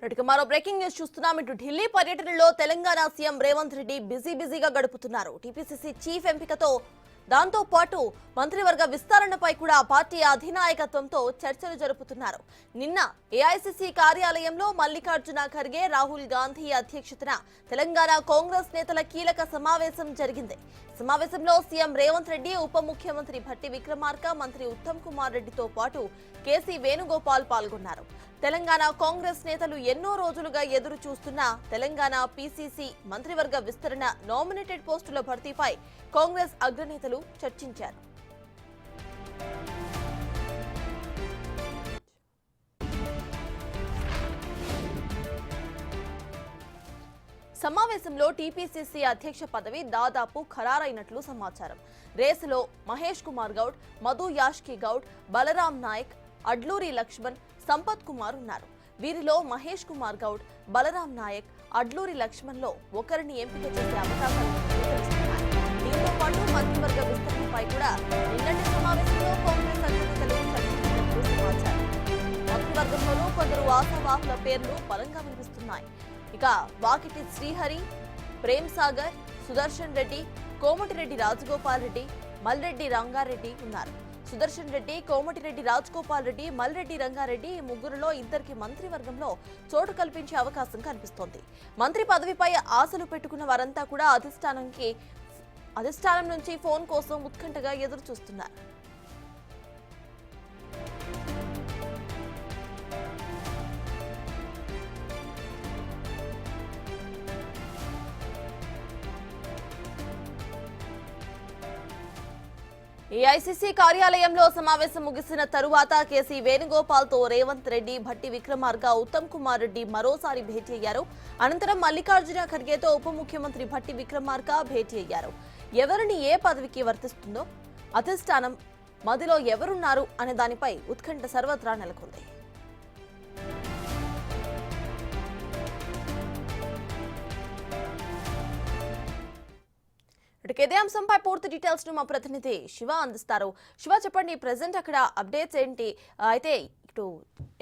మరో breaking news చూస్తున్నాం. ఇటు ఢిల్లీ పర్యటనలో తెలంగాణ సీఎం రేవంత్ రెడ్డి బిజీగా గడుపుతున్నారు. టీపీసీసీ చీఫ్ ఎంపికతో దాంతో పాటు మంత్రివర్గ విస్తరణపై కూడా పార్టీ అధినాయకత్వంతో చర్చలు జరుపుతున్నారు. నిన్న ఏఐసీసీ కార్యాలయంలో మల్లికార్జున ఖర్గే, రాహుల్ గాంధీ అధ్యక్షతన తెలంగాణ కాంగ్రెస్ నేతల కీలక సమావేశం జరిగింది. సమావేశంలో సీఎం రేవంత్ రెడ్డి, ఉప ముఖ్యమంత్రి భట్టి విక్రమార్క, మంత్రి ఉత్తమ్ కుమార్ రెడ్డితో పాటు కేసీ వేణుగోపాల్ పాల్గొన్నారు. తెలంగాణ కాంగ్రెస్ నేతలు ఎన్నో రోజులుగా ఎదురు చూస్తున్న తెలంగాణ పీసీసీ మంత్రివర్గ విస్తరణ, నామినేటెడ్ పోస్టుల భర్తీపై కాంగ్రెస్ అగ్రనేతలు చర్చించారు. సమావేశంలో టీపీసీసీ అధ్యక్ష పదవి దాదాపు ఖరారైనట్లు సమాచారం. రేసులో మహేష్ కుమార్ గౌడ్, మధు యాష్కి గౌడ్, బలరాం నాయక్, అడ్లూరి లక్ష్మణ్, సంపత్ కుమార్ ఉన్నారు. వీరిలో మహేష్ కుమార్ గౌడ్, బలరాం నాయక్, అడ్లూరి లక్ష్మణ్ లో ఒకరిని ఎంపిక చేసే అవకాశాలు తెలుస్తున్నాయి. దీంతో పాటు మంత్రివర్గ విస్తరణపై కూడా నిన్నటి సమావేశంలో కాంగ్రెస్ అగ్రనేతలు చర్చించినట్లు సమాచారం. మంత్రివర్గంలోనూ కొందరు ఆశావాహుల పేర్లు బలంగా వినిపిస్తున్నాయి. ఇక వాకిటి శ్రీహరి, ప్రేమ్ సాగర్, సుదర్శన్ రెడ్డి, కోమటిరెడ్డి రాజగోపాల్ రెడ్డి, మల్రెడ్డి రంగారెడ్డి ఉన్నారు. సుదర్శన్ రెడ్డి, కోమటిరెడ్డి రాజగోపాల్ రెడ్డి, మల్రెడ్డి రంగారెడ్డి ఈ ముగ్గురులో ఇద్దరికి మంత్రివర్గంలో చోటు కల్పించే అవకాశం కనిపిస్తోంది. మంత్రి పదవిపై ఆశలు పెట్టుకున్న వారంతా కూడా అధిష్టానం నుంచి ఫోన్ కోసం ఉత్కంఠగా ఎదురు చూస్తున్నారు. ఏఐసీసీ కార్యాలయంలో సమావేశం ముగిసిన తరువాత కేసీ వేణుగోపాల్ తో రేవంత్ రెడ్డి, భట్టి విక్రమార్క, ఉత్తమ్ కుమార్ రెడ్డి మరోసారి భేటీ అయ్యారు. అనంతరం మల్లికార్జున ఖర్గేతో ఉప ముఖ్యమంత్రి భట్టి విక్రమార్క భేటీ అయ్యారు. ఎవరిని ఏ పదవికి వర్తిస్తుందో, అధిష్టానం మదిలో ఎవరున్నారు అనే దానిపై ఉత్కంఠ సర్వత్రా నెలకొంది. ఇదే అంశంపై పూర్తి డీటెయిల్స్ ను మా ప్రతినిధి శివ అందిస్తారు. శివ, చెప్పండి, ప్రెసెంట్ అక్కడ అప్డేట్స్ ఏంటి? అయితే ఇటు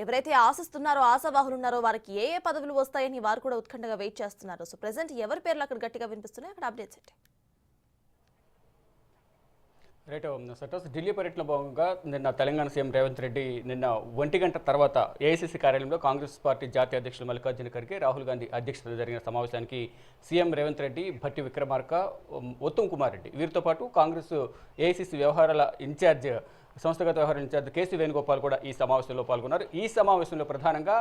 ఎవరైతే ఆశిస్తున్నారో, ఆశావాహులు ఉన్నారో వారికి ఏ పదవులు వస్తాయని వారు కూడా ఉత్కంఠగా వెయిట్ చేస్తున్నారు. సో ప్రెసెంట్ ఎవరి పేర్లు అక్కడ గట్టిగా వినిపిస్తున్నాయి, అక్కడ అప్డేట్స్ ఏంటి? రైట్ సటోస్, ఢిల్లీ పర్యటనలో భాగంగా నిన్న తెలంగాణ సీఎం రేవంత్ రెడ్డి నిన్న 1 గంట తర్వాత ఏఐసీసీ కార్యాలయంలో కాంగ్రెస్ పార్టీ జాతీయ అధ్యక్షులు మల్లికార్జున ఖర్గే, రాహుల్ గాంధీ అధ్యక్షతన జరిగిన సమావేశానికి సీఎం రేవంత్ రెడ్డి, భట్టి విక్రమార్క, ఉత్తమ్ కుమార్ రెడ్డి వీరితో పాటు కాంగ్రెస్ ఏఐసీసీ వ్యవహారాల ఇన్ఛార్జ్, సంస్థాగత వ్యవహారాల ఇన్ఛార్జ్ కేసీ వేణుగోపాల్ కూడా ఈ సమావేశంలో పాల్గొన్నారు. ఈ సమావేశంలో ప్రధానంగా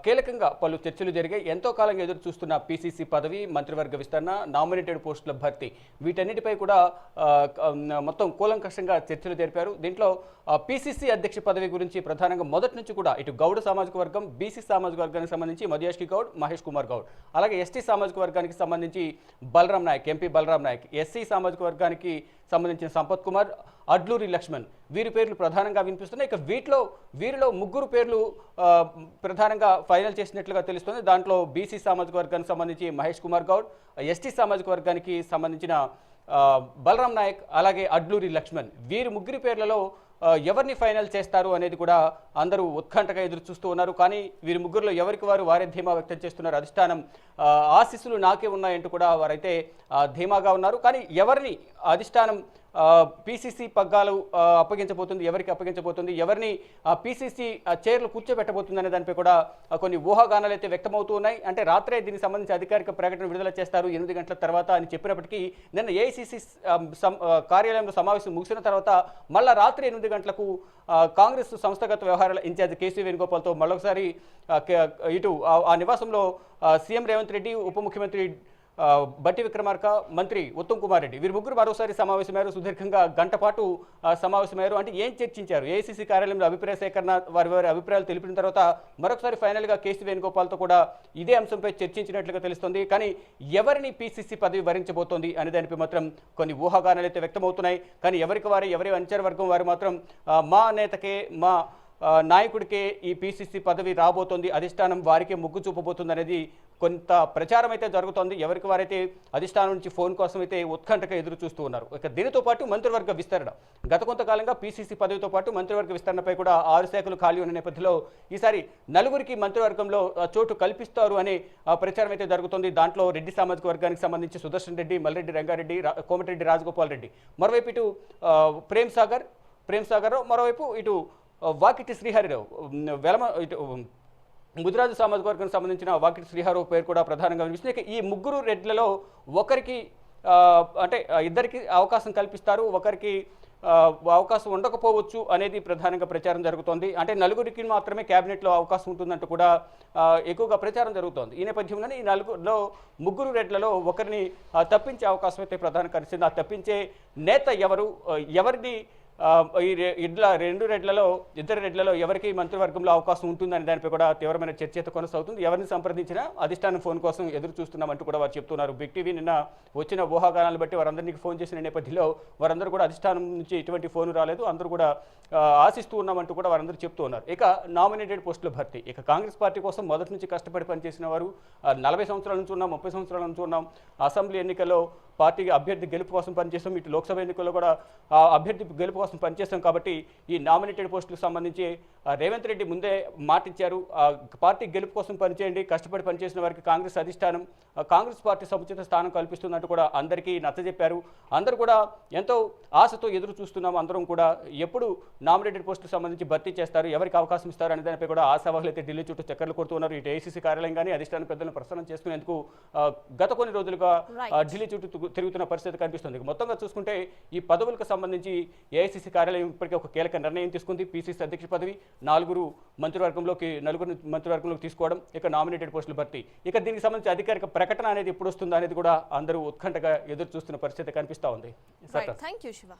కీలకంగా పలు చర్చలు జరిగాయి. ఎంతో కాలంగా ఎదురు చూస్తున్న పీసీసీ పదవి, మంత్రివర్గ విస్తరణ, నామినేటెడ్ పోస్టుల భర్తీ, వీటన్నిటిపై కూడా మొత్తం కూలంకషంగా చర్చలు జరిపారు. దీంట్లో పీసీసీ అధ్యక్ష పదవి గురించి ప్రధానంగా మొదటి నుంచి కూడా ఇటు గౌడ సామాజిక వర్గం, బీసీ సామాజిక వర్గానికి సంబంధించి మధుయాష్కి గౌడ్, మహేష్ కుమార్ గౌడ్, అలాగే ఎస్టీ సామాజిక వర్గానికి సంబంధించి బలరాం నాయక్, ఎంపీ బలరాం నాయక్, ఎస్సీ సామాజిక వర్గానికి సంబంధించిన సంపత్ కుమార్, అడ్లూరి లక్ష్మణ్ వీరి పేర్లు ప్రధానంగా వినిపిస్తున్నాయి. ఇక వీరిలో ముగ్గురు పేర్లు ప్రధానంగా ఫైనల్ చేసినట్లుగా తెలుస్తుంది. దాంట్లో బీసీ సామాజిక వర్గానికి సంబంధించి మహేష్ కుమార్ గౌడ్, ఎస్టీ సామాజిక వర్గానికి సంబంధించిన బలరాం నాయక్, అలాగే అడ్లూరి లక్ష్మణ్ వీరి ముగ్గురి పేర్లలో ఎవరిని ఫైనల్ చేస్తారు అనేది కూడా అందరూ ఉత్కంఠగా ఎదురు చూస్తూ ఉన్నారు. కానీ వీరి ముగ్గురులో ఎవరికి వారే ధీమా వ్యక్తం చేస్తున్నారు. అధిష్టానం ఆశీస్సులు నాకే ఉన్నాయంటూ కూడా వారైతే ధీమాగా ఉన్నారు. కానీ ఎవరిని అధిష్టానం పీసీసీ పగ్గాలు అప్పగించబోతుంది, ఎవరికి అప్పగించబోతుంది, ఎవరిని పీసీసీ చైర్లు కూర్చోబెట్టబోతుంది అనే దానిపై కూడా కొన్ని ఊహాగానాలు అయితే వ్యక్తమవుతూ ఉన్నాయి. అంటే రాత్రే దీనికి సంబంధించి అధికారిక ప్రకటన విడుదల చేస్తారు 8 గంటల తర్వాత అని చెప్పినప్పటికీ నిన్న ఏఐసీసీ కార్యాలయంలో సమావేశం ముగిసిన తర్వాత మళ్ళా రాత్రి 8 గంటలకు కాంగ్రెస్ సంస్థాగత వ్యవహారాల ఇన్ఛార్జ్ కేసీ వేణుగోపాల్తో మరొకసారి ఇటు ఆ నివాసంలో సీఎం రేవంత్ రెడ్డి, ఉప ముఖ్యమంత్రి భట్టి విక్రమార్క, మంత్రి ఉత్తమ్ కుమార్ రెడ్డి వీరి ముగ్గురు మరోసారి సమావేశమయ్యారు. సుదీర్ఘంగా గంట పాటు సమావేశమయ్యారు. అంటే ఏం చర్చించారు? ఏఐసీసీ కార్యాలయంలో అభిప్రాయ సేకరణ, వారి అభిప్రాయాలు తెలిపిన తర్వాత మరొకసారి ఫైనల్గా కేసీ వేణుగోపాల్తో కూడా ఇదే అంశంపై చర్చించినట్లుగా తెలుస్తుంది. కానీ ఎవరిని పీసీసీ పదవి వరించబోతోంది అనే దానిపై మాత్రం కొన్ని ఊహాగానాలు అయితే వ్యక్తమవుతున్నాయి. కానీ ఎవరి అనుచర వర్గం వారు మాత్రం మా నేతకే, మా నాయకుడికే ఈ పిసిసి పదవి రాబోతోంది, అధిష్టానం వారికే మొగ్గు చూపబోతుంది అనేది కొంత ప్రచారం అయితే జరుగుతోంది. ఎవరికి వారైతే అధిష్టానం నుంచి ఫోన్ కోసం అయితే ఉత్కంఠగా ఎదురు చూస్తూ ఉన్నారు. ఇక దీనితో పాటు మంత్రివర్గ విస్తరణ, గత కొంతకాలంగా పిసిసి పదవితో పాటు మంత్రివర్గ విస్తరణపై కూడా 6 శాఖలు ఖాళీ ఉన్న నేపథ్యంలో ఈసారి నలుగురికి మంత్రివర్గంలో చోటు కల్పిస్తారు అనే ప్రచారం అయితే జరుగుతోంది. దాంట్లో రెడ్డి సామాజిక వర్గానికి సంబంధించి సుదర్శన్ రెడ్డి, మల్రెడ్డి రంగారెడ్డి, కోమటిరెడ్డి రాజగోపాల్ రెడ్డి, మరోవైపు ఇటు ప్రేమ్ సాగర్, మరోవైపు ఇటు వాకిటి శ్రీహరిరావు, ఇటు ముదిరాజు సామాజిక వర్గానికి సంబంధించిన వాకిటి శ్రీహరిరావు పేరు కూడా ప్రధానంగా వినిపిస్తుంది. ఇక ఈ ముగ్గురు రెడ్లలో ఒకరికి అంటే ఇద్దరికి అవకాశం కల్పిస్తారు, ఒకరికి అవకాశం ఉండకపోవచ్చు అనేది ప్రధానంగా ప్రచారం జరుగుతోంది. అంటే నలుగురికి మాత్రమే క్యాబినెట్లో అవకాశం ఉంటుందంటూ కూడా ఎక్కువగా ప్రచారం జరుగుతోంది. ఈ నేపథ్యంలోనే ఈ నలుగురులో ముగ్గురు రెడ్లలో ఒకరిని తప్పించే అవకాశం అయితే ప్రధానంగా కనిపిస్తుంది. ఆ తప్పించే నేత ఎవరిని ఇద్దరు రెడ్లలో ఎవరికి మంత్రివర్గంలో అవకాశం ఉంటుందని దానిపై కూడా తీవ్రమైన చర్చ అయితే కొనసాగుతుంది. ఎవరిని సంప్రదించినా అధిష్టానం ఫోన్ కోసం ఎదురు చూస్తున్నామంటూ కూడా వారు చెప్తున్నారు. బిగ్ టీవీ నిన్న వచ్చిన ఊహాగానాలను బట్టి వారందరినీ ఫోన్ చేసిన నేపథ్యంలో వారందరూ కూడా అధిష్టానం నుంచి ఎటువంటి ఫోన్ రాలేదు, అందరూ కూడా ఆశిస్తూ ఉన్నామంటూ కూడా వారందరూ చెప్తూ ఉన్నారు. ఇక నామినేటెడ్ పోస్టుల భర్తీ, ఇక కాంగ్రెస్ పార్టీ కోసం మొదటి నుంచి కష్టపడి పనిచేసిన వారు 40 సంవత్సరాల నుంచి ఉన్నాం, 30 సంవత్సరాల నుంచి ఉన్నాం. అసెంబ్లీ ఎన్నికల్లో పార్టీకి అభ్యర్థి గెలుపు కోసం పనిచేస్తాం, ఇటు లోక్సభ ఎన్నికల్లో కూడా అభ్యర్థి గెలుపు కోసం పనిచేస్తాం. కాబట్టి ఈ నామినేటెడ్ పోస్టులకు సంబంధించి రేవంత్ రెడ్డి ముందే మాటిచ్చారు, పార్టీ గెలుపు కోసం పనిచేయండి, కష్టపడి పనిచేసిన వారికి కాంగ్రెస్ అధిష్టానం కాంగ్రెస్ పార్టీ సముచిత స్థానం కల్పిస్తుందంటూ కూడా అందరికీ నచ్చజెప్పారు. అందరూ కూడా ఎంతో ఆశతో ఎదురు చూస్తున్నాం. అందరం కూడా ఎప్పుడు నామినేటెడ్ పోస్టులకు సంబంధించి భర్తీ చేస్తారు, ఎవరికి అవకాశం ఇస్తారు అనే దానిపై కూడా ఆశావాహులు అయితే ఢిల్లీ చుట్టూ చక్కర్లు కొడుతున్నారు. ఇటు ఏఐసీసీ కార్యాలయం కానీ అధిష్టాన పెద్దలను ప్రసన్నం చేసుకునేందుకు గత కొన్ని రోజులుగా ఢిల్లీ చుట్టూ తిరుగుతున్న పరిస్థితి కనిపిస్తుంది. మొత్తంగా చూసుకుంటే ఈ పదవులకు సంబంధించి ఏఐసీసీ కార్యాలయం ఇప్పటికే ఒక కీలక నిర్ణయం తీసుకుంది. పిసిసి అధ్యక్ష పదవి నలుగురు మంత్రివర్గంలోకి తీసుకోవడం, ఇక నామినేటెడ్ పోస్టులు భర్తీ. ఇక దీనికి సంబంధించి అధికారిక ప్రకటన అనేది ఎప్పుడు వస్తుందా అనేది కూడా అందరూ ఉత్కంఠగా ఎదురు చూస్తున్న పరిస్థితి కనిపిస్తూ ఉంది. Thank you Shiva.